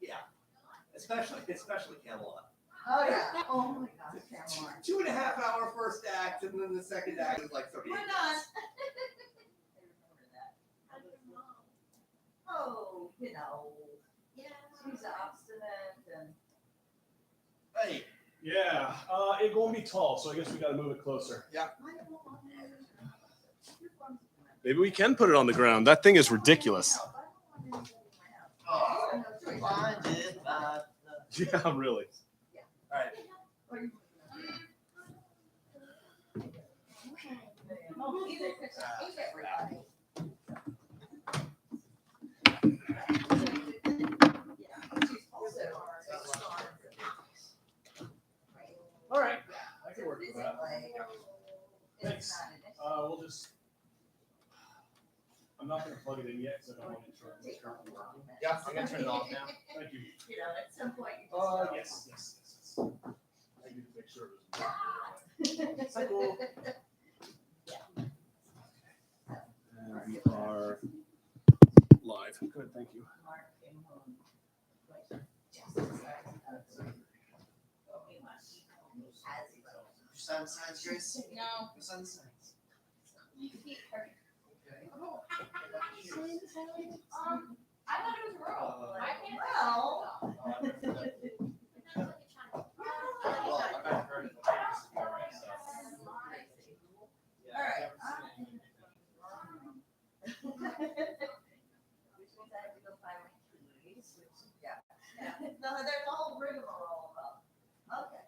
Yeah, especially Camelot. Oh yeah. Oh my gosh, Camelot. 2.5 hour first act, and then the second act is like 30 We're minutes. done. I remember that. Oh, you know, she's obstinate and. Hey, Yeah, it's gonna be tall, so I guess we gotta move it closer. Maybe we can put it on the ground. That thing is ridiculous. oh, blinded by the- Yeah, really. All right. Oh, either because I hate everybody. All right, I can work with that. Thanks. We'll just. I'm not gonna plug it in yet because I don't want to interrupt this currently working. Yeah, I'm gonna turn it off now. Thank you. You know, at some point you just. Yes. I need to make sure it was. Cycle. And we are live. Good, thank you. Mark came home like just as I was told me my as he was. Your son signs, Grace? No. Your son signs. I thought it was rural. I can't. Well. Well, I've not heard of the All right. Which means I have to go buy my keys, which, yeah. No, there's a whole rigmarole about. Okay.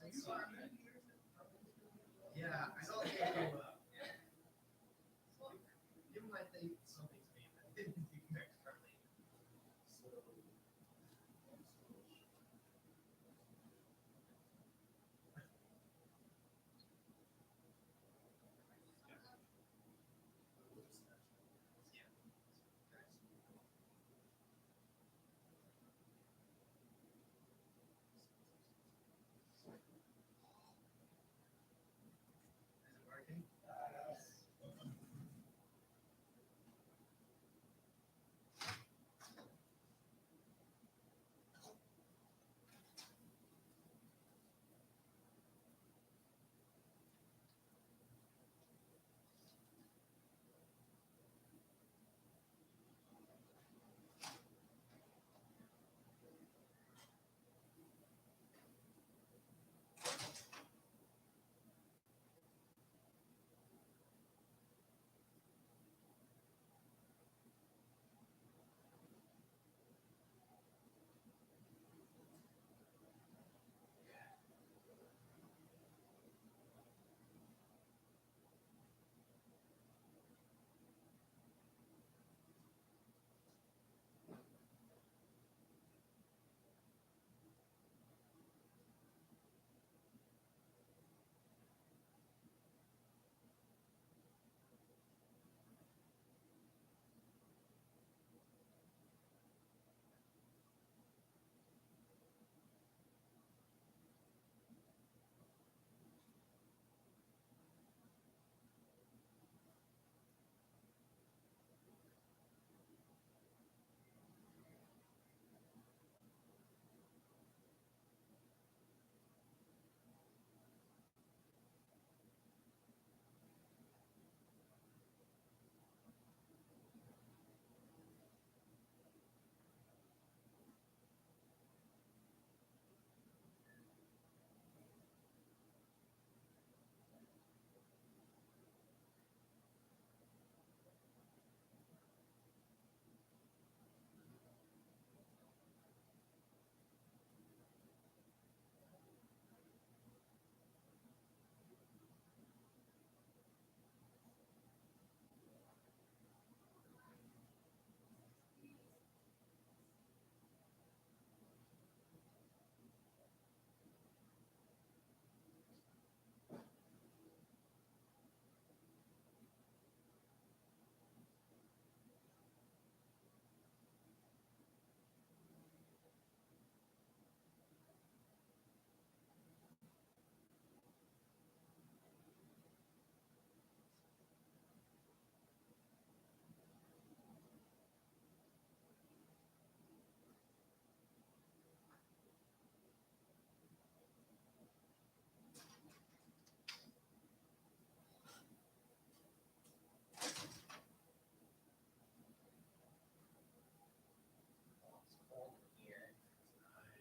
Yeah, I don't think you, you might think something's me, but I didn't think externally. Is it working?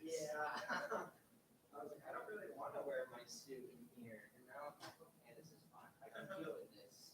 Yeah. I was like, I don't really want to wear my suit in here. And now I'm like, okay, this is fine. I can deal with this.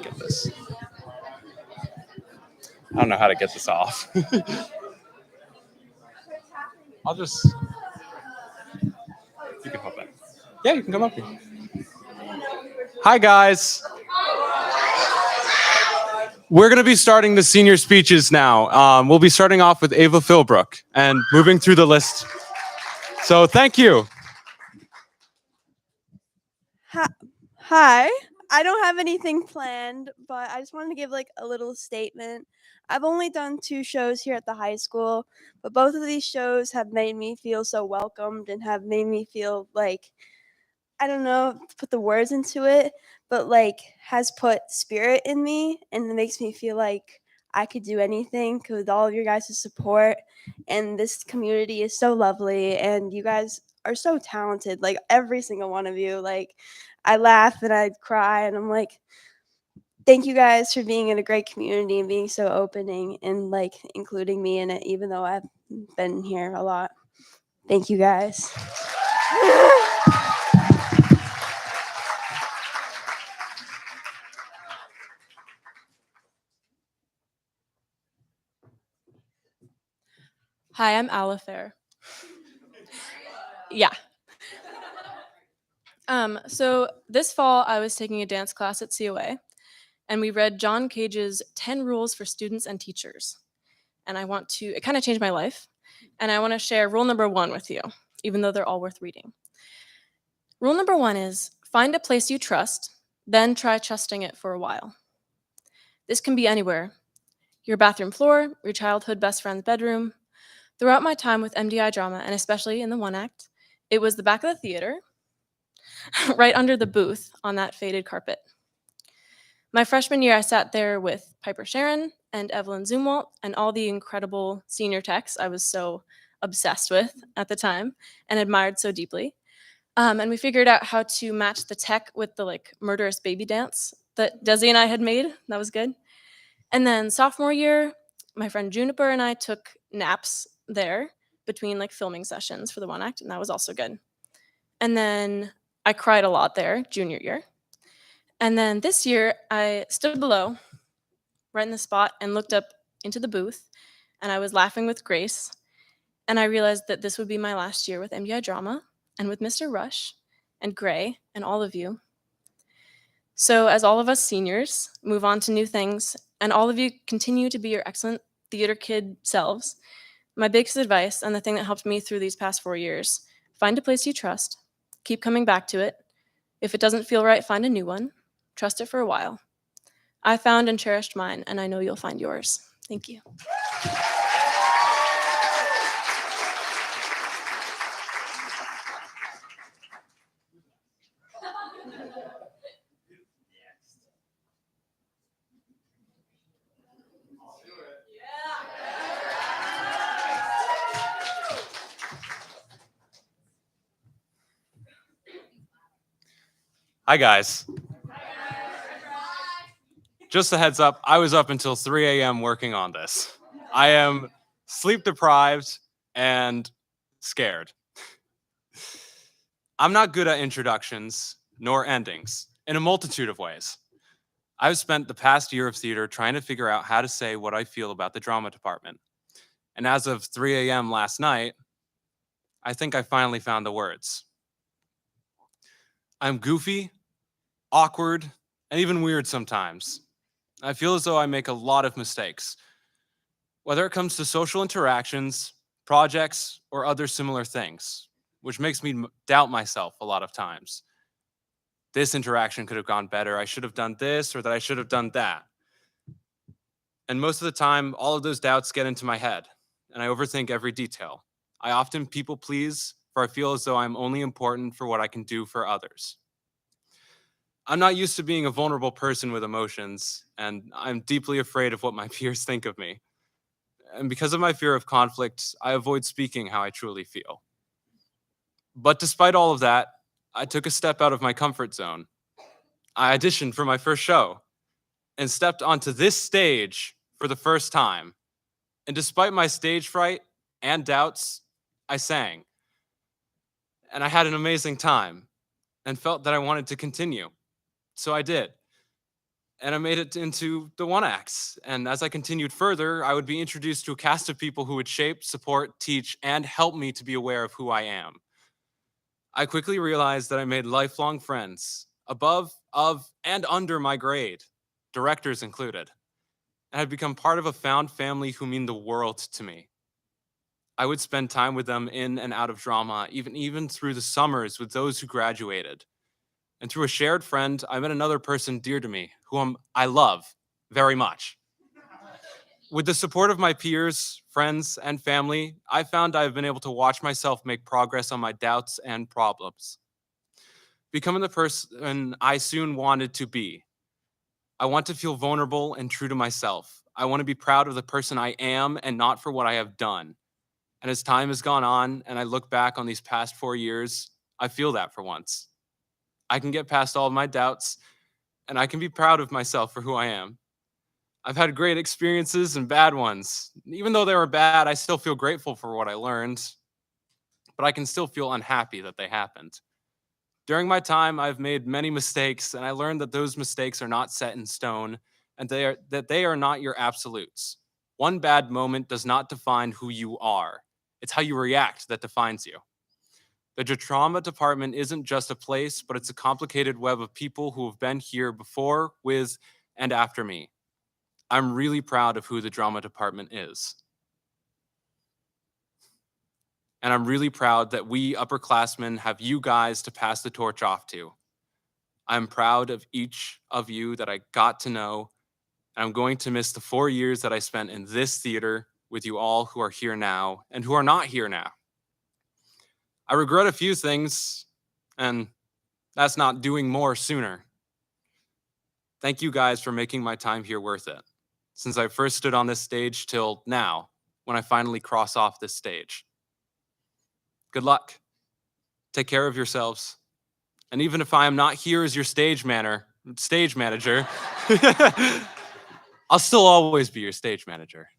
Get this. I don't know how to get this off. I'll just. You can hop in. Yeah, you can come up here. Hi, guys. We're going to be starting the senior speeches now. We'll be starting off with Ava Philbrook and moving through the list. So thank you. Hi. I don't have anything planned, but I just wanted to give like a little statement. I've only done 2 shows here at the high school, but both of these shows have made me feel so welcomed and have made me feel like, I don't know, to put the words into it, but like has put spirit in me, and it makes me feel like I could do anything with all of your guys' support. And this community is so lovely, and you guys are so talented, like every single one of you. Like, I laugh and I cry, and I'm like, thank you guys for being in a great community and being so opening and like including me in it, even though I've been here a lot. Thank you guys. Hi, I'm Alifair. Yeah. So this fall, I was taking a dance class at COA, and we read John Cage's 10 Rules for Students and Teachers. And it kind of changed my life, and I want to share rule number 1 with you, even though they're all worth reading. Rule number 1 is find a place you trust, then try trusting it for a while. This can be anywhere: your bathroom floor, your childhood best friend's bedroom. Throughout my time with MDI drama, and especially in the one act, it was the back of the theater, right under the booth on that faded carpet. My freshman year, I sat there with Piper Sharon and Evelyn Zumwalt and all the incredible senior techs I was so obsessed with at the time and admired so deeply. And we figured out how to match the tech with the like murderous baby dance that Desi and I had made. That was good. And then sophomore year, my friend Juniper and I took naps there between like filming sessions for the one act, and that was also good. And then I cried a lot there junior year. And then this year, I stood below, right in the spot, and looked up into the booth, and I was laughing with Grace, and I realized that this would be my last year with MDI drama, and with Mr. Rush, and Gray, and all of you. So as all of us seniors move on to new things, and all of you continue to be your excellent theater kid selves, my biggest advice, and the thing that helped me through these past 4 years, find a place you trust, keep coming back to it. If it doesn't feel right, find a new one. Trust it for a while. I found and cherished mine, and I know you'll find yours. Thank you. Hi, guys. Just a heads up, I was up until 3 a.m. working on this. I am sleep deprived and scared. I'm not good at introductions nor endings in a multitude of ways. I've spent the past year of theater trying to figure out how to say what I feel about the drama department. And as of 3 a.m. last night, I think I finally found the words. I'm goofy, awkward, and even weird sometimes. I feel as though I make a lot of mistakes, whether it comes to social interactions, projects, or other similar things, which makes me doubt myself a lot of times. This interaction could have gone better. I should have done this, or that I should have done that. And most of the time, all of those doubts get into my head, and I overthink every detail. I often people please, for I feel as though I'm only important for what I can do for others. I'm not used to being a vulnerable person with emotions, and I'm deeply afraid of what my peers think of me. And because of my fear of conflict, I avoid speaking how I truly feel. But despite all of that, I took a step out of my comfort zone. I auditioned for my first show and stepped onto this stage for the first time. And despite my stage fright and doubts, I sang. And I had an amazing time and felt that I wanted to continue. So I did. And I made it into the one acts. And as I continued further, I would be introduced to a cast of people who would shape, support, teach, and help me to be aware of who I am. I quickly realized that I made lifelong friends, above, of, and under my grade, directors included, and had become part of a found family who mean the world to me. I would spend time with them in and out of drama, even through the summers with those who graduated. And through a shared friend, I met another person dear to me, whom I love very much. With the support of my peers, friends, and family, I found I've been able to watch myself make progress on my doubts and problems, becoming the person I soon wanted to be. I want to feel vulnerable and true to myself. I want to be proud of the person I am and not for what I have done. And as time has gone on and I look back on these past 4 years, I feel that for once. I can get past all of my doubts and I can be proud of myself for who I am. I've had great experiences and bad ones. Even though they were bad, I still feel grateful for what I learned, but I can still feel unhappy that they happened. During my time, I've made many mistakes, and I learned that those mistakes are not set in stone and that they are not your absolutes. One bad moment does not define who you are. It's how you react that defines you. The trauma department isn't just a place, but it's a complicated web of people who have been here before, with, and after me. I'm really proud of who the drama department is. And I'm really proud that we upperclassmen have you guys to pass the torch off to. I'm proud of each of you that I got to know, and I'm going to miss the 4 years that I spent in this theater with you all who are here now and who are not here now. I regret a few things, and that's not doing more sooner. Thank you guys for making my time here worth it, since I first stood on this stage till now, when I finally cross off this stage. Good luck. Take care of yourselves. And even if I am not here as your stage manager, I'll still always be your stage manager.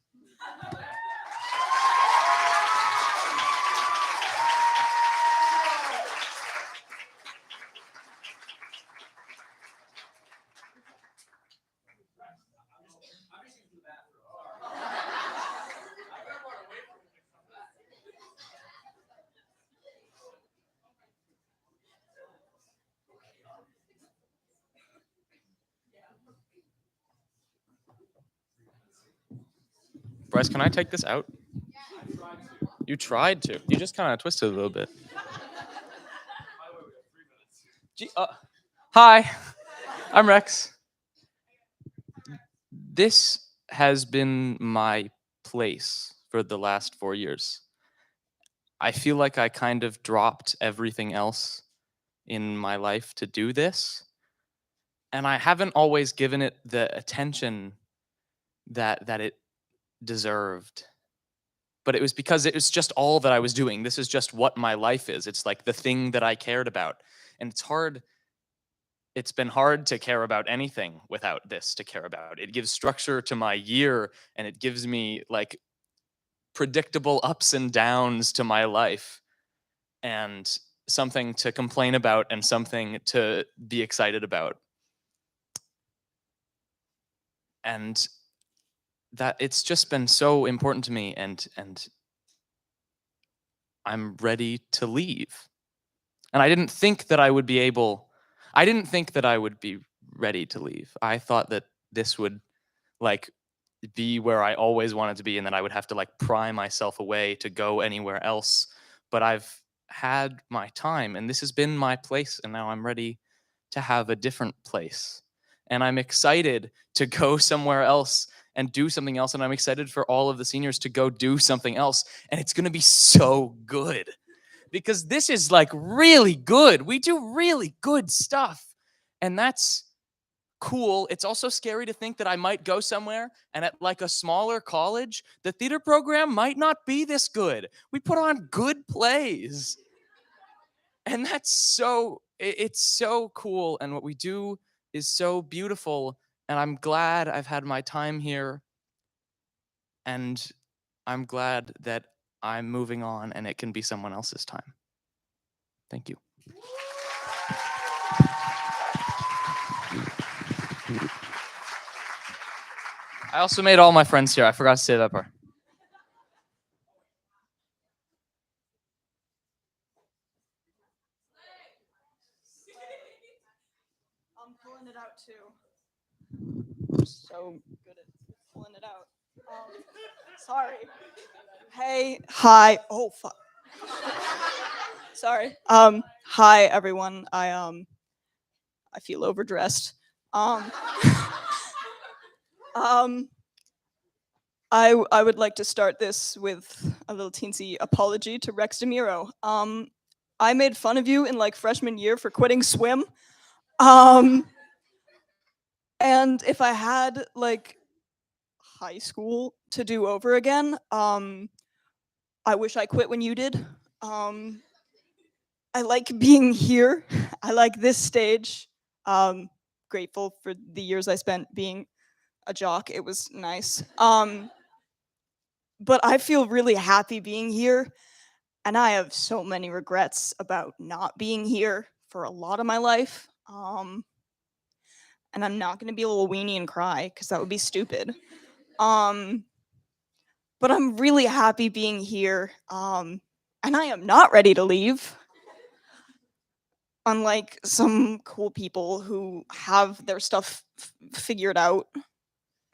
Bryce, can I take this out? You tried to. You just kind of twisted a little bit. Hi, I'm Rex. This has been my place for the last 4 years. I feel like I kind of dropped everything else in my life to do this. And I haven't always given it the attention that it deserved. But it was because it was just all that I was doing. This is just what my life is. It's like the thing that I cared about. And it's hard. It's been hard to care about anything without this to care about. It gives structure to my year, and it gives me like predictable ups and downs to my life, and something to complain about and something to be excited about. And that it's just been so important to me, and I'm ready to leave. And I didn't think that I would be ready to leave. I thought that this would like be where I always wanted to be, and that I would have to like pry myself away to go anywhere else. But I've had my time, and this has been my place, and now I'm ready to have a different place. And I'm excited to go somewhere else and do something else, and I'm excited for all of the seniors to go do something else, and it's going to be so good. Because this is like really good. We do really good stuff. And that's cool. It's also scary to think that I might go somewhere and at like a smaller college, the theater program might not be this good. We put on good plays. And that's so, it's so cool. And what we do is so beautiful. And I'm glad I've had my time here. And I'm glad that I'm moving on and it can be someone else's time. Thank you. I also made all my friends here. I forgot to say that part. I'm pulling it out too. I'm so good at pulling it out. Sorry. Hey, hi. Oh fuck. Sorry. Hi everyone. I feel overdressed. Um, I would like to start this with a little teensy apology to Rex DeMiro. I made fun of you in like freshman year for quitting swim. And if I had like high school to do over again, I wish I quit when you did. I like being here. I like this stage. Grateful for the years I spent being a jock. It was nice. But I feel really happy being here, and I have so many regrets about not being here for a lot of my life. And I'm not gonna be a little weenie and cry because that would be stupid. Um, but I'm really happy being here. And I am not ready to leave. Unlike some cool people who have their stuff figured out.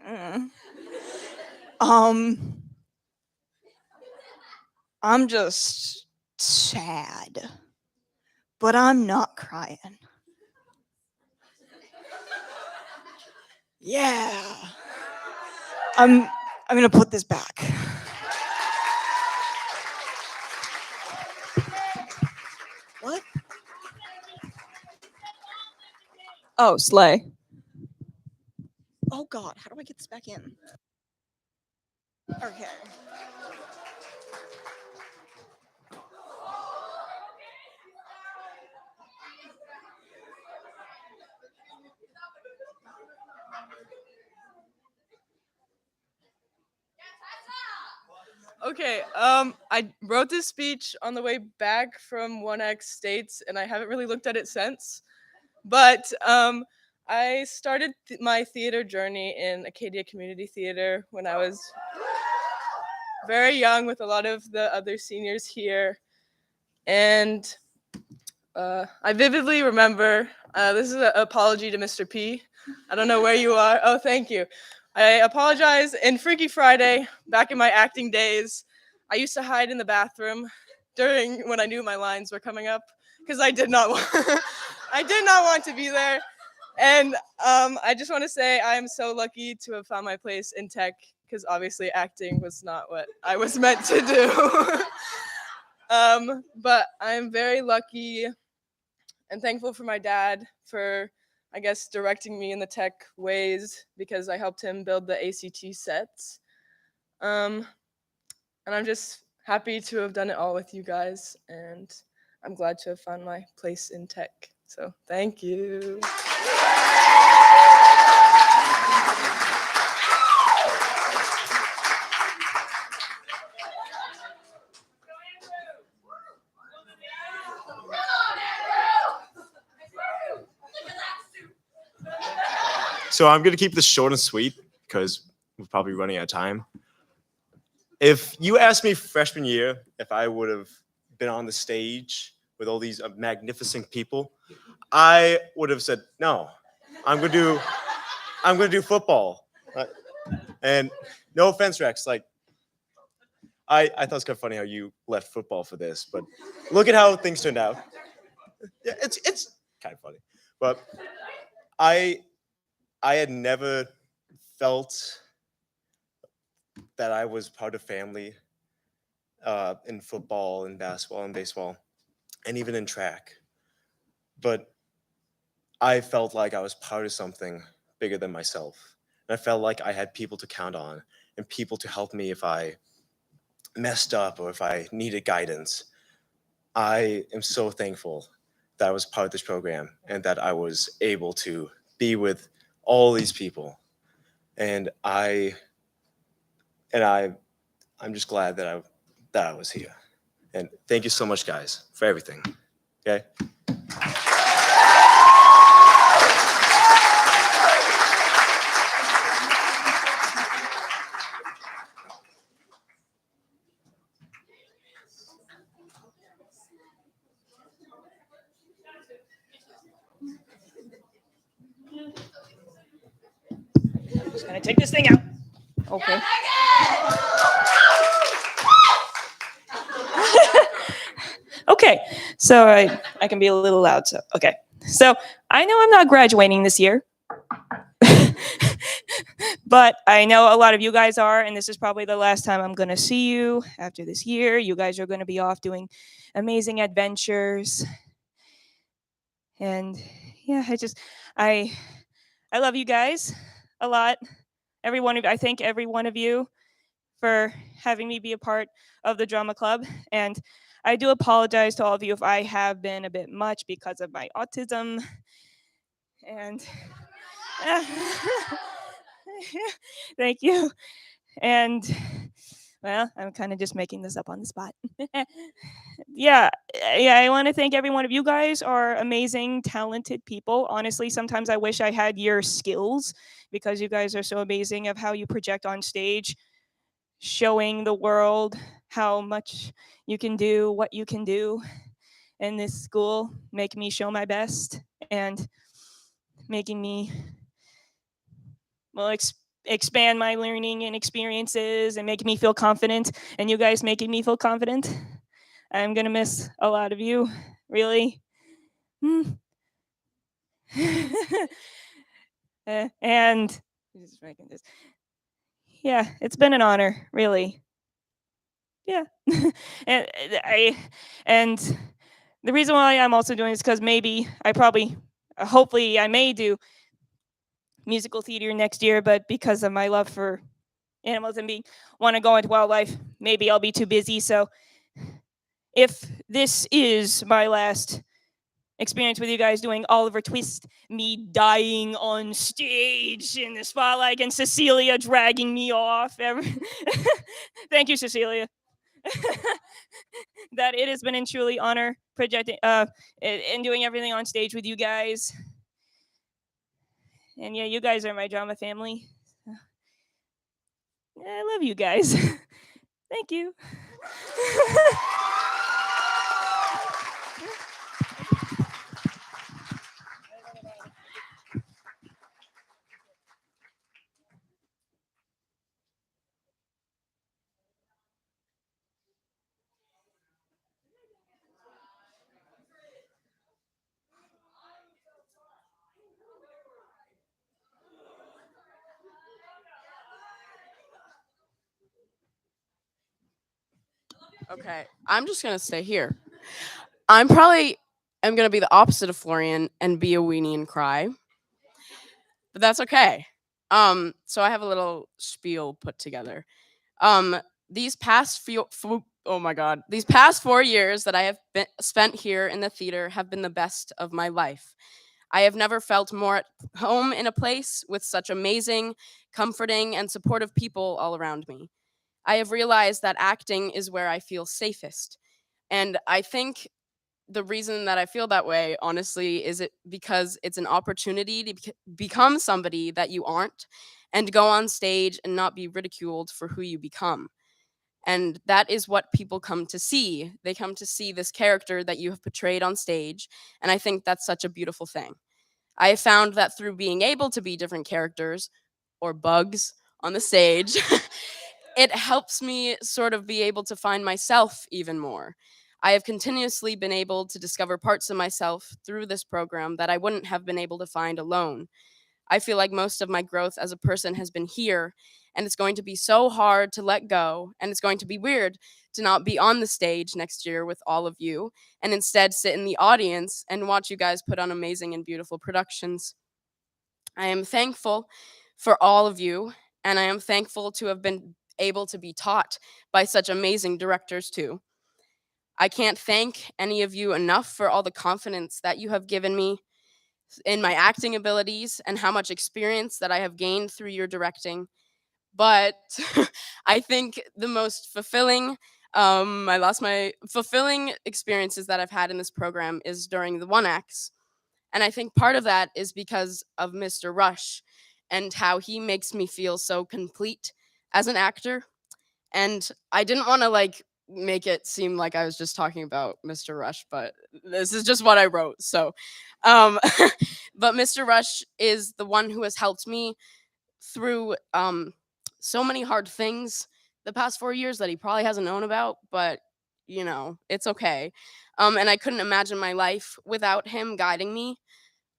Mm. Um, I'm just sad, but I'm not crying. Yeah. I'm gonna put this back. What? Oh, slay. Oh god, how do I get this back in? Okay. Okay, I wrote this speech on the way back from 1X States, and I haven't really looked at it since. But I started my theater journey in Acadia Community Theater when I was very young with a lot of the other seniors here. And I vividly remember, this is an apology to Mr. P. I don't know where you are. Oh, thank you. I apologize. In Freaky Friday, back in my acting days, I used to hide in the bathroom during when I knew my lines were coming up because I did not want, I did not want to be there. And I just want to say I am so lucky to have found my place in tech because obviously acting was not what I was meant to do. But I'm very lucky and thankful for my dad for, I guess, directing me in the tech ways because I helped him build the ACT sets. And I'm just happy to have done it all with you guys, and I'm glad to have found my place in tech. So thank you. So I'm going to keep this short and sweet because we're probably running out of time. If you asked me freshman year if I would have been on the stage with all these magnificent people, I would have said no. I'm going to do football. And no offense, Rex. Like I thought it's kind of funny how you left football for this, but look at how things turned out. Yeah, it's kind of funny, but I had never felt that I was part of family in football and basketball and baseball and even in track. But I felt like I was part of something bigger than myself. And I felt like I had people to count on and people to help me if I messed up or if I needed guidance. I am so thankful that I was part of this program and that I was able to be with all these people. And I'm just glad that I was here. And thank you so much, guys, for everything. Okay. Just gonna take this thing out. Okay. Okay, so I can be a little loud. So okay, so I know I'm not graduating this year, but I know a lot of you guys are, and this is probably the last time I'm gonna see you after this year. You guys are gonna be off doing amazing adventures, and yeah, I I love you guys a lot. I thank every one of you for having me be a part of the drama club. And I do apologize to all of you if I have been a bit much because of my autism. And thank you. And well, I'm kind of just making this up on the spot. yeah, I want to thank every one of you guys are amazing, talented people. Honestly, sometimes I wish I had your skills because you guys are so amazing of how you project on stage, showing the world how much you can do, what you can do in this school, make me show my best and making me expand my learning and experiences and making me feel confident, and you guys making me feel confident. I'm gonna miss a lot of you, really. And just making this. Yeah, it's been an honor, really. Yeah, and and the reason why I'm also doing this because hopefully, I may do musical theater next year, but because of my love for animals and want to go into wildlife, maybe I'll be too busy. So if this is my last experience with you guys doing Oliver Twist, me dying on stage in the spotlight and Cecilia dragging me off. Thank you, Cecilia. That it has been a truly honor projecting and doing everything on stage with you guys. And yeah, you guys are my drama family. I love you guys. Thank you. Okay, I'm just gonna stay here. I'm probably am gonna be the opposite of Florian and be a weenie and cry, but that's okay. So I have a little spiel put together. Um, oh my god, these past 4 years that I have spent here in the theater have been the best of my life. I have never felt more at home in a place with such amazing, comforting, and supportive people all around me. I have realized that acting is where I feel safest. And I think the reason that I feel that way, honestly, is it because it's an opportunity to become somebody that you aren't and to go on stage and not be ridiculed for who you become. And that is what people come to see. They come to see this character that you have portrayed on stage. And I think that's such a beautiful thing. I have found that through being able to be different characters or bugs on the stage, it helps me sort of be able to find myself even more. I have continuously been able to discover parts of myself through this program that I wouldn't have been able to find alone. I feel like most of my growth as a person has been here, and it's going to be so hard to let go, and it's going to be weird to not be on the stage next year with all of you, and instead sit in the audience and watch you guys put on amazing and beautiful productions. I am thankful for all of you, and I am thankful to have been able to be taught by such amazing directors too. I can't thank any of you enough for all the confidence that you have given me in my acting abilities and how much experience that I have gained through your directing. But I think the most fulfilling experiences that I've had in this program is during the one acts. And I think part of that is because of Mr. Rush and how he makes me feel so complete as an actor. And I didn't want to like make it seem like I was just talking about Mr. Rush, but this is just what I wrote. So, um, but Mr. Rush is the one who has helped me through so many hard things the past 4 years that he probably hasn't known about, but you know, it's okay. And I couldn't imagine my life without him guiding me.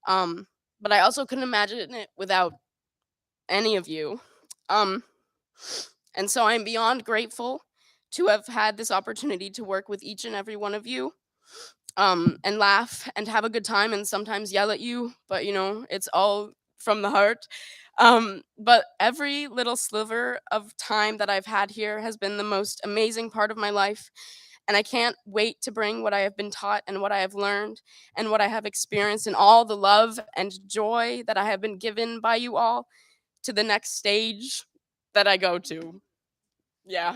Um, but I also couldn't imagine it without any of you. Um, and so I'm beyond grateful to have had this opportunity to work with each and every one of you, and laugh and have a good time and sometimes yell at you, but you know, it's all from the heart. But every little sliver of time that I've had here has been the most amazing part of my life. And I can't wait to bring what I have been taught and what I have learned and what I have experienced and all the love and joy that I have been given by you all to the next stage that I go to. Yeah.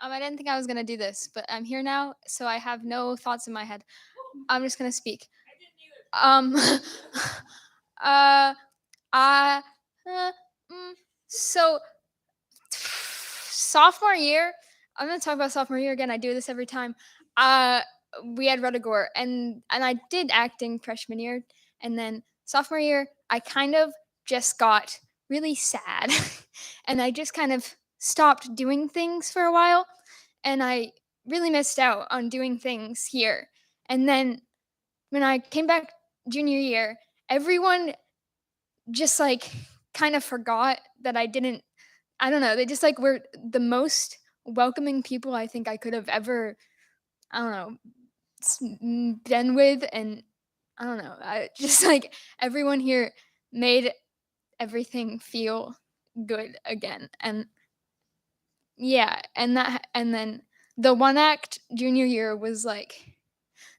I didn't think I was gonna do this, but I'm here now, so I have no thoughts in my head. I'm just gonna speak. Um, uh, I, uh, so sophomore year, I'm gonna talk about sophomore year again. I do this every time. Uh, we had Ruthergore, and I did acting freshman year, and then sophomore year, I kind of just got really sad, and I just kind of stopped doing things for a while, and I really missed out on doing things here. And then when I came back junior year, everyone just like kind of forgot that I didn't. I don't know. They just like were the most welcoming people I think I could have ever, I don't know, been with. And I don't know. I just like everyone here made everything feel good again. And yeah, and then the one act junior year was like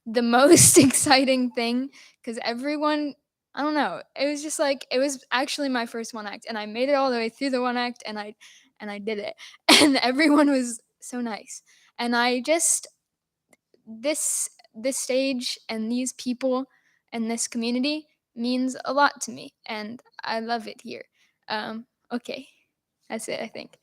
the most exciting thing because everyone, I don't know, it was just like it was actually my first one act, and I made it all the way through the one act, and I did it, and everyone was so nice, and I just this stage and these people and this community means a lot to me, and I love it here. Okay, that's it, I think.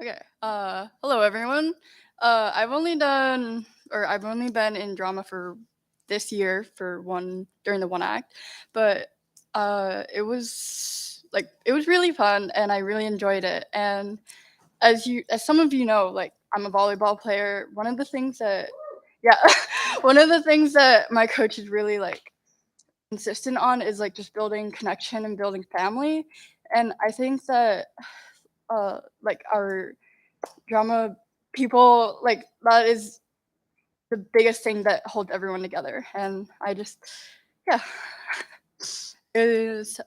Okay. Hello everyone. I've only been in drama for this year during the one act, but it was really fun and I really enjoyed it. And as some of you know, like I'm a volleyball player. One of the things that one of the things that my coach is really like consistent on is like just building connection and building family. And I think that like our drama people, like that is the biggest thing that holds everyone together. And I just, yeah, it is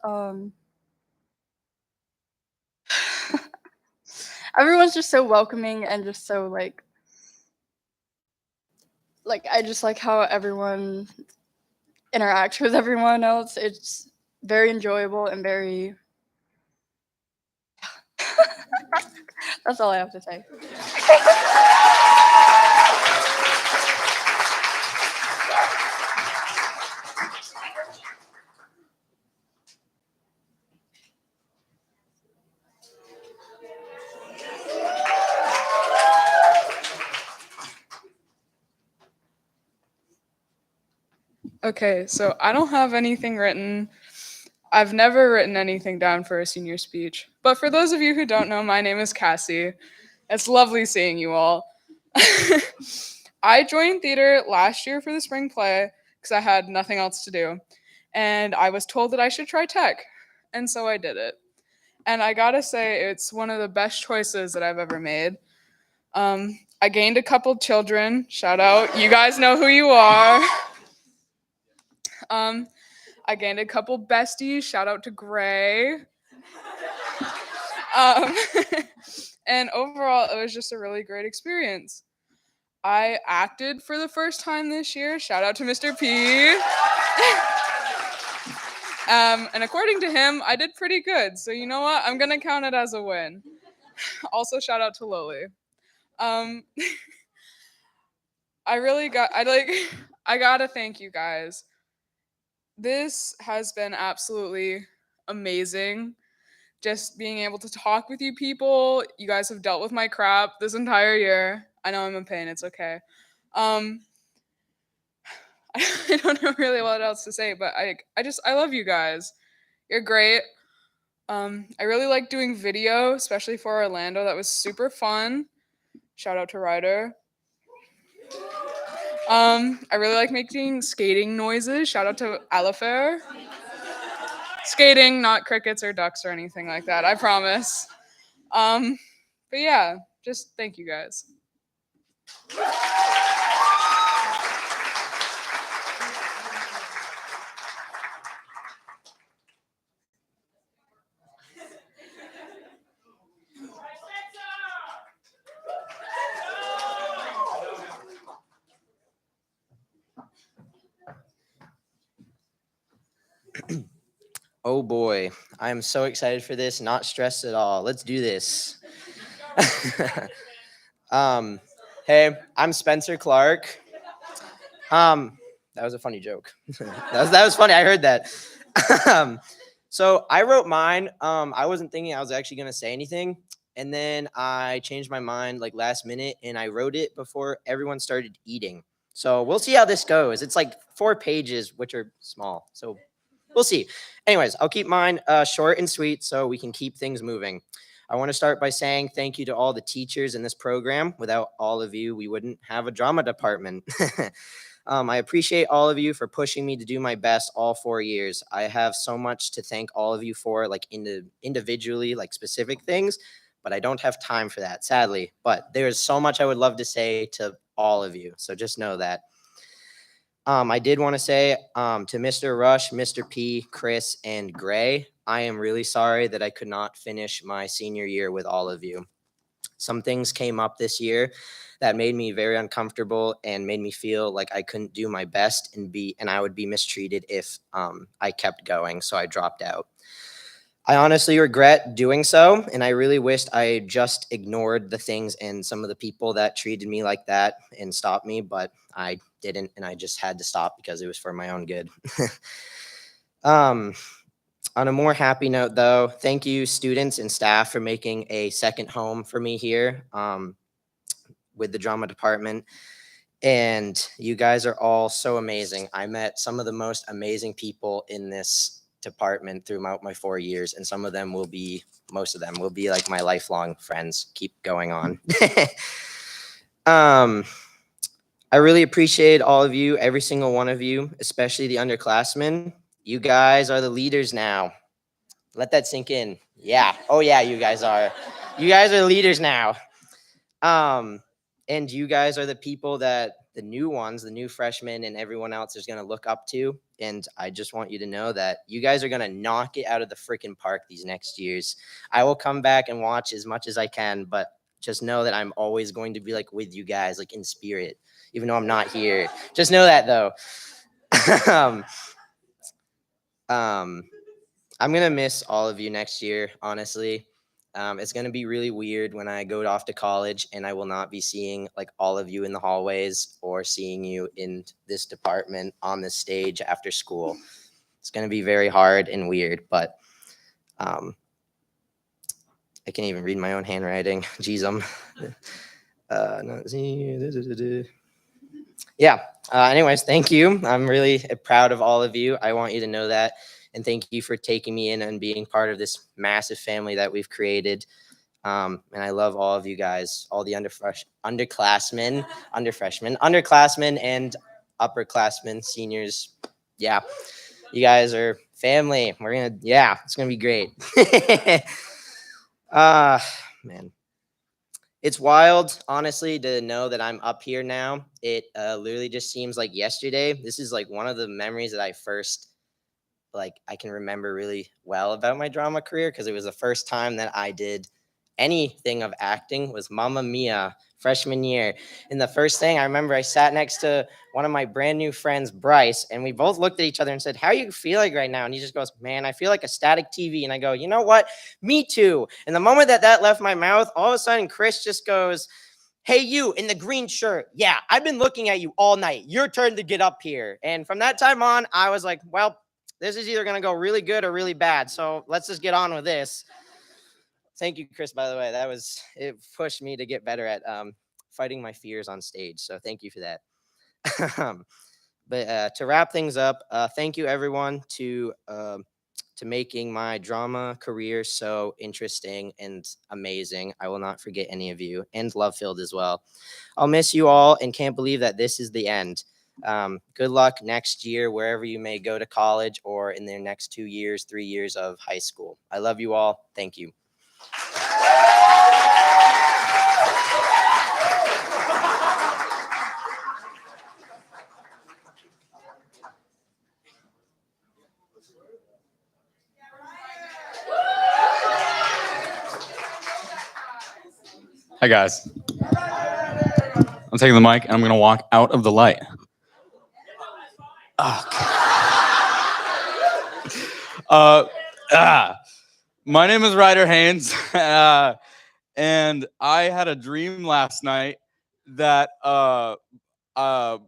everyone's just so welcoming and just so like I just like how everyone interacts with everyone else. It's very enjoyable and very that's all I have to say. Okay, so I don't have anything written. I've never written anything down for a senior speech. But for those of you who don't know, my name is Cassie. It's lovely seeing you all. I joined theater last year for the spring play because I had nothing else to do. And I was told that I should try tech. And so I did it. And I gotta say, it's one of the best choices that I've ever made. I gained a couple children. Shout out. You guys know who you are. I gained a couple besties. Shout out to Gray. And overall, it was just a really great experience. I acted for the first time this year. Shout out to Mr. P. And according to him, I did pretty good. So you know what? I'm gonna count it as a win. Also, shout out to Lily. I gotta thank you guys. This has been absolutely amazing. Just being able to talk with you people. You guys have dealt with my crap this entire year. I know I'm in pain. It's okay. I don't know really what else to say, but I love you guys. You're great. I really like doing video, especially for Orlando. That was super fun. Shout out to Ryder. I really like making skating noises. Shout out to Alifair. Skating, not crickets or ducks or anything like that. I promise. But yeah, just thank you guys. Oh boy, I am so excited for this. Not stressed at all. Let's do this. Hey, I'm Spencer Clark. That was a funny joke. that was funny. I heard that. So I wrote mine. I wasn't thinking I was actually gonna say anything, and then I changed my mind like last minute, and I wrote it before everyone started eating. So we'll see how this goes. It's like 4 pages, which are small. So we'll see. Anyways, I'll keep mine short and sweet so we can keep things moving. I want to start by saying thank you to all the teachers in this program. Without all of you, we wouldn't have a drama department. I appreciate all of you for pushing me to do my best all 4 years. I have so much to thank all of you for, like individually, like specific things, but I don't have time for that, sadly. But there's so much I would love to say to all of you, so just know that. I did want to say to Mr. Rush, Mr. P, Chris, and Gray, I am really sorry that I could not finish my senior year with all of you. Some things came up this year that made me very uncomfortable and made me feel like I couldn't do my best and I would be mistreated if I kept going, so I dropped out. I honestly regret doing so, and I really wished I just ignored the things and some of the people that treated me like that and stopped me, but I didn't, and I just had to stop because it was for my own good. On a more happy note, though, thank you, students and staff, for making a second home for me here with the drama department. And you guys are all so amazing. I met some of the most amazing people in this department throughout my 4 years, and most of them will be like my lifelong friends. Keep going on. I really appreciate all of you, every single one of you, especially the underclassmen. You guys are the leaders now. Let that sink in. Yeah. Oh yeah, you guys are. You guys are the leaders now. And you guys are the people that the new ones, the new freshmen and everyone else is going to look up to. And I just want you to know that you guys are going to knock it out of the freaking park these next years. I will come back and watch as much as I can, but just know that I'm always going to be like with you guys, like in spirit, even though I'm not here. Just know that though. I'm going to miss all of you next year, honestly. It's going to be really weird when I go off to college and I will not be seeing like all of you in the hallways or seeing you in this department on this stage after school. It's going to be very hard and weird, but I can't even read my own handwriting. Jeez, yeah. Anyways, thank you. I'm really proud of all of you. I want you to know that. And thank you for taking me in and being part of this massive family that we've created. And I love all of you guys, all the underclassmen, underclassmen, and upperclassmen, seniors. Yeah, you guys are family. It's gonna be great. Man. It's wild, honestly, to know that I'm up here now. It literally just seems like yesterday. This is like one of the memories that I first, like, I can remember really well about my drama career because it was the first time that I did anything of acting was Mamma Mia freshman year. And the first thing I remember, I sat next to one of my brand new friends, Bryce, and we both looked at each other and said, "How are you feeling right now?" And he just goes, "Man, I feel like a static TV." And I go, "You know what? Me too." And the moment that that left my mouth, all of a sudden Chris just goes, "Hey, you in the green shirt. Yeah, I've been looking at you all night. Your turn to get up here." And from that time on, I was like, well, this is either going to go really good or really bad. So let's just get on with this. Thank you, Chris, by the way. It pushed me to get better at fighting my fears on stage. So thank you for that. But to wrap things up, thank you everyone to making my drama career so interesting and amazing. I will not forget any of you, and love-filled as well. I'll miss you all and can't believe that this is the end. Good luck next year, wherever you may go to college or in their next 2 years, 3 years of high school. I love you all. Thank you. Hi, guys. I'm taking the mic and I'm going to walk out of the light. My name is Ryder Haynes, and I had a dream last night that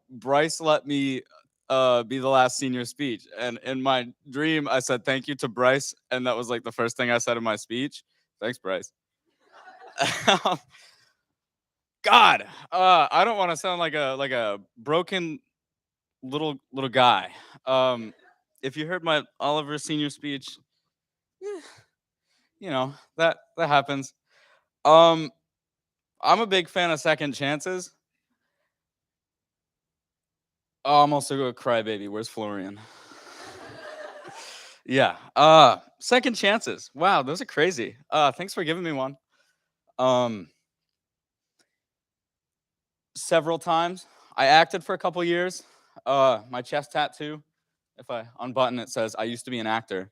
Bryce let me be the last senior speech. And in my dream, I said thank you to Bryce, and that was like the first thing I said in my speech. Thanks, Bryce. God, I don't want to sound like a broken little guy. If you heard my Oliver senior speech, you know that happens. I'm a big fan of second chances. Oh, I'm also a crybaby. Where's Florian? Yeah. Second chances. Wow, those are crazy. Thanks for giving me one. Several times. I acted for a couple years. My chest tattoo, if I unbutton it, says I used to be an actor.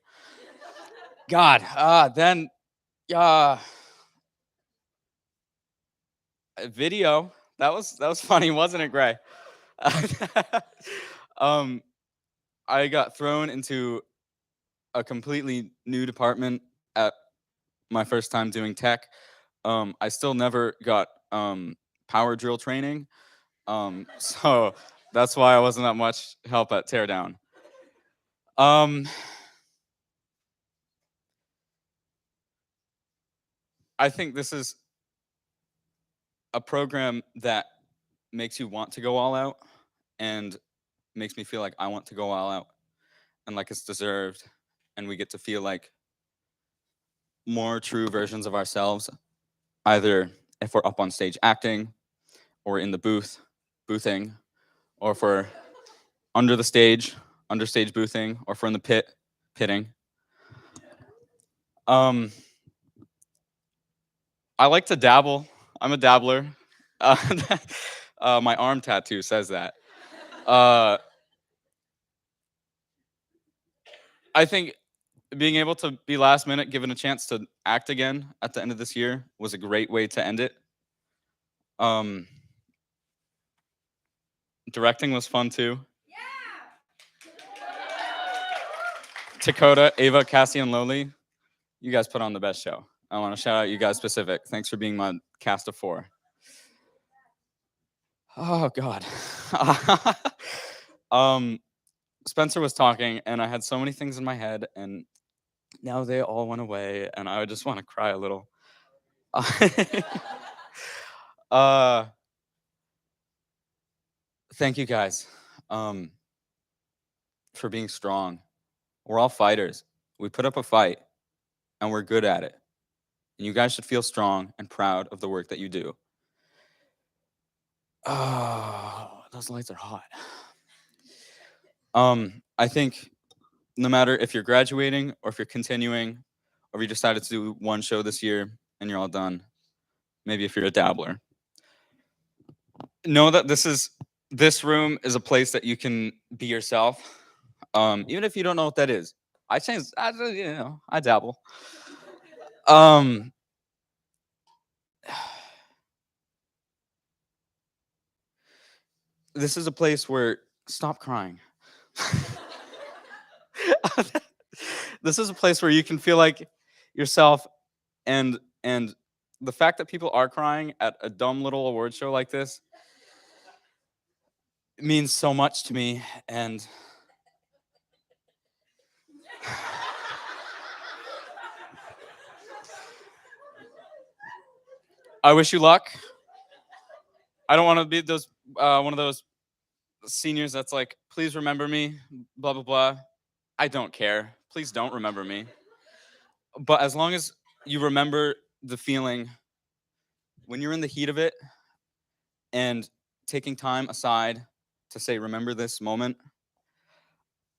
God. Then video. That was funny, wasn't it, Gray? I got thrown into a completely new department at my first time doing tech. I still never got power drill training. So that's why I wasn't that much help at teardown. I think this is a program that makes you want to go all out and makes me feel like I want to go all out and like it's deserved, and we get to feel like more true versions of ourselves, either if we're up on stage acting or in the boothing, or if we're under stage boothing, or if we're in the pitting. I like to dabble. I'm a dabbler. My arm tattoo says that. I think being able to be last minute given a chance to act again at the end of this year was a great way to end it. Directing was fun too. Dakota, Ava, Cassie, and Loli, you guys put on the best show. I want to shout out you guys specific. Thanks for being my cast of 4. Oh God. Spencer was talking and I had so many things in my head and now they all went away and I just want to cry a little. thank you guys for being strong. We're all fighters. We put up a fight, and we're good at it. And you guys should feel strong and proud of the work that you do. Oh, those lights are hot. I think no matter if you're graduating or if you're continuing or if you decided to do one show this year and you're all done, maybe if you're a dabbler, know that this room is a place that you can be yourself, even if you don't know what that is. I dabble. This is a place where stop crying. This is a place where you can feel like yourself, and the fact that people are crying at a dumb little award show like this means so much to me. And I wish you luck. I don't want to be those one of those seniors that's like, please remember me, blah blah blah. I don't care. Please don't remember me. But as long as you remember the feeling when you're in the heat of it and taking time aside to say, remember this moment.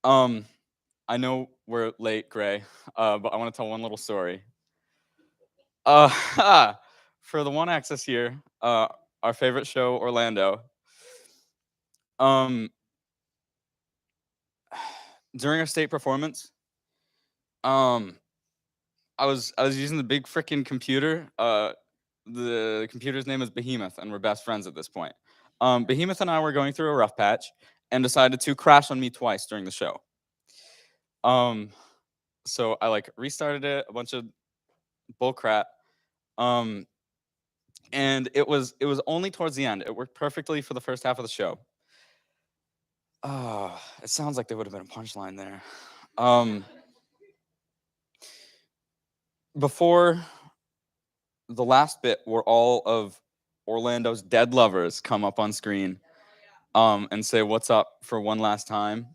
I know we're late, Gray, but I want to tell one little story. For the one access here, our favorite show, Orlando. During our state performance, I was using the big freaking computer. The computer's name is Behemoth, and we're best friends at this point. Behemoth and I were going through a rough patch and decided to crash on me twice during the show. So I like restarted it, a bunch of bull crap. And it was only towards the end. It worked perfectly for the first half of the show. It sounds like there would have been a punchline there. Before the last bit where all of Orlando's dead lovers come up on screen and say what's up for one last time.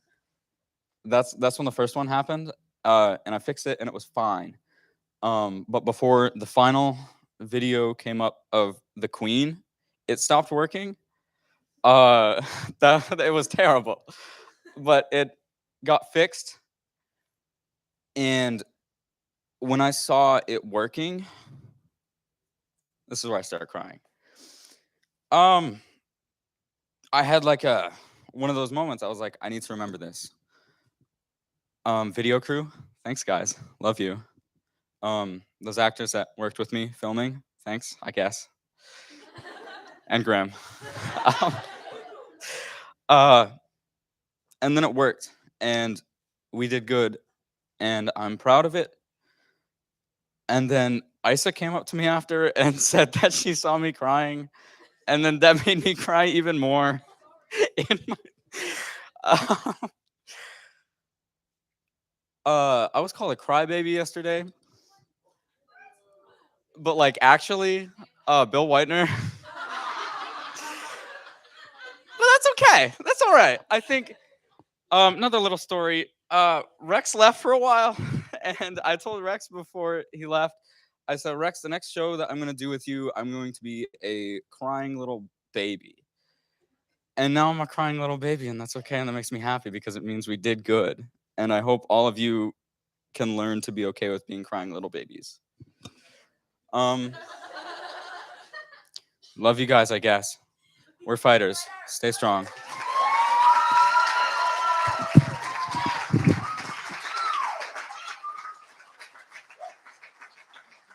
That's when the first one happened, and I fixed it and it was fine. But before the final video came up of the Queen, it stopped working. It was terrible, but it got fixed. And when I saw it working, this is where I started crying. I had like one of those moments. I was like, I need to remember this. Video crew, thanks guys, love you. Those actors that worked with me filming, thanks, I guess. And Graham. And then it worked, and we did good, and I'm proud of it. And then Isa came up to me after and said that she saw me crying, and then that made me cry even more. I was called a crybaby yesterday, but like actually, Bill Whitener. But that's okay. That's all right. I think another little story. Rex left for a while, and I told Rex before he left, I said, Rex, the next show that I'm going to do with you, I'm going to be a crying little baby. And now I'm a crying little baby, and that's okay, and that makes me happy because it means we did good. And I hope all of you can learn to be okay with being crying little babies. Love you guys, I guess. We're fighters. Stay strong.